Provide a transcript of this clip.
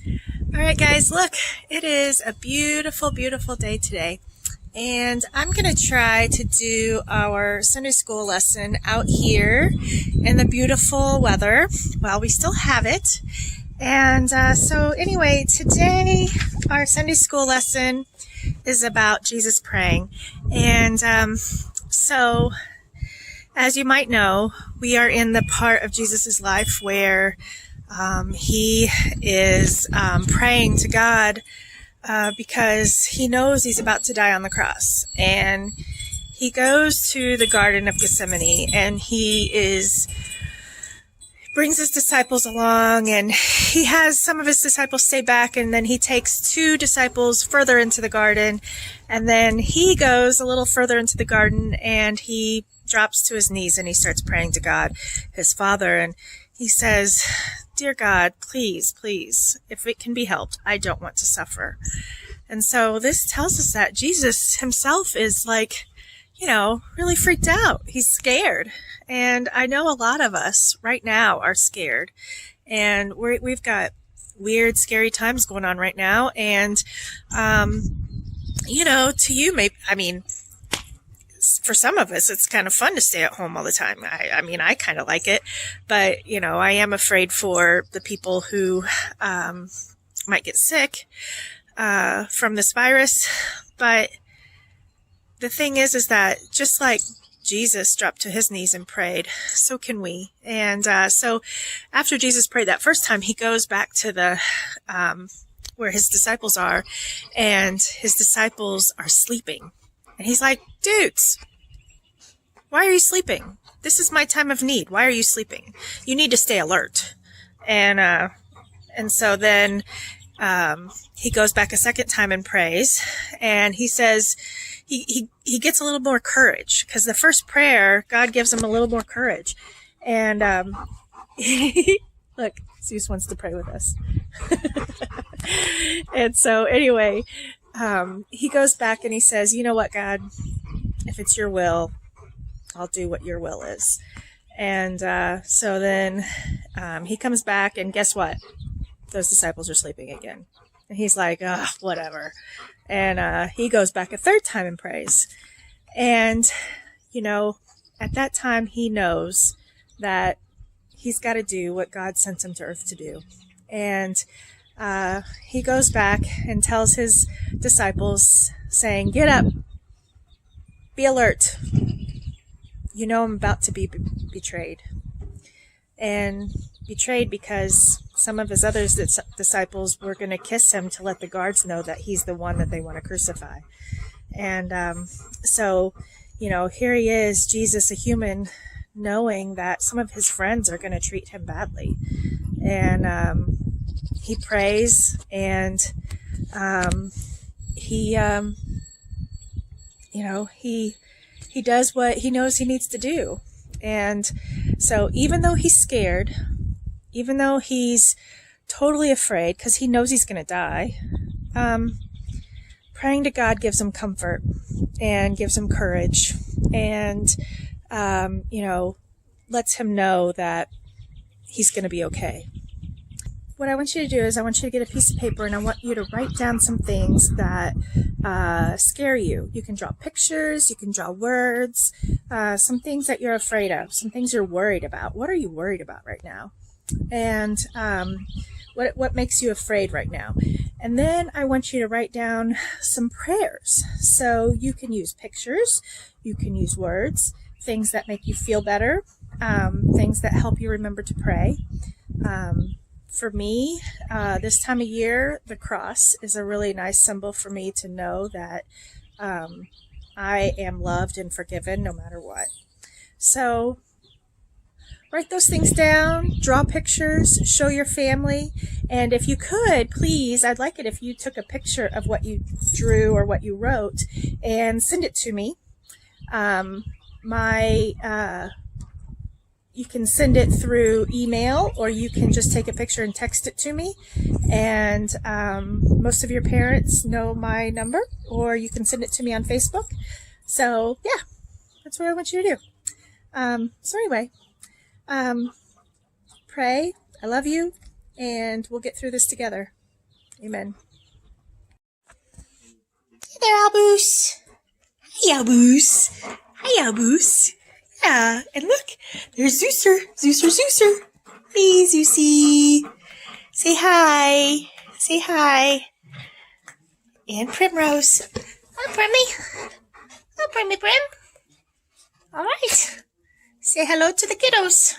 All right, guys, look, it is a beautiful, beautiful day today. And I'm going to try to do our Sunday school lesson out here in the beautiful weather. Well, we still have it. And so anyway, today our Sunday school lesson is about Jesus praying. And so as you might know, we are in the part of Jesus's life where he is praying to God because he knows he's about to die on the cross. And he goes to the Garden of Gethsemane, and brings his disciples along, and he has some of his disciples stay back, and then he takes two disciples further into the garden, and then he goes a little further into the garden, and he drops to his knees, and he starts praying to God, his Father, and he says, "Dear God, please, please, if it can be helped, I don't want to suffer." And so this tells us that Jesus himself is really freaked out. He's scared. And I know a lot of us right now are scared. And we've got weird, scary times going on right now. And, to you, for some of us, it's kind of fun to stay at home all the time. I kind of like it, but, I am afraid for the people who might get sick from this virus. But the thing is that just like Jesus dropped to his knees and prayed, so can we. And so after Jesus prayed that first time, he goes back to the where his disciples are, and his disciples are sleeping. And he's like, "Dudes, why are you sleeping? This is my time of need. Why are you sleeping? You need to stay alert." And so then he goes back a second time and prays, and he says he gets a little more courage, because the first prayer, God gives him a little more courage. And look, Zeus wants to pray with us. And so anyway, he goes back and he says, "You know what, God, if it's your will, I'll do what your will is." And so then he comes back, and guess what? Those disciples are sleeping again. And he's like, whatever. And he goes back a third time and prays. And, at that time, he knows that he's got to do what God sent him to earth to do. And he goes back and tells his disciples, saying, "Get up, be alert. I'm about to be betrayed." And betrayed because some of his other disciples were going to kiss him to let the guards know that he's the one that they want to crucify. And so, here he is, Jesus, a human, knowing that some of his friends are going to treat him badly. And he prays, and he does what he knows he needs to do. And so even though he's scared, even though he's totally afraid because he knows he's going to die, praying to God gives him comfort and gives him courage, and lets him know that he's going to be okay. What I want you to do is I want you to get a piece of paper, and I want you to write down some things that scare you. You can draw pictures, you can draw words, some things that you're afraid of, some things you're worried about. What are you worried about right now? And what makes you afraid right now? And then I want you to write down some prayers. So you can use pictures, you can use words, things that make you feel better, things that help you remember to pray. For me, this time of year, the cross is a really nice symbol for me to know that I am loved and forgiven no matter what. So write those things down, draw pictures, show your family, and if you could, please, I'd like it if you took a picture of what you drew or what you wrote and send it to me. You can send it through email, or you can just take a picture and text it to me. And most of your parents know my number, or you can send it to me on Facebook. So yeah, that's what I want you to do. So anyway, pray. I love you, and we'll get through this together. Amen. Hey there, Albus. Hi, Albus. Hi, Albus. Yeah, and look, there's Zeuser. Zeuser. Hey, Zeusy. Say hi. Say hi. And Primrose. Oh, Primmy. Oh, Prim. All right. Say hello to the kiddos.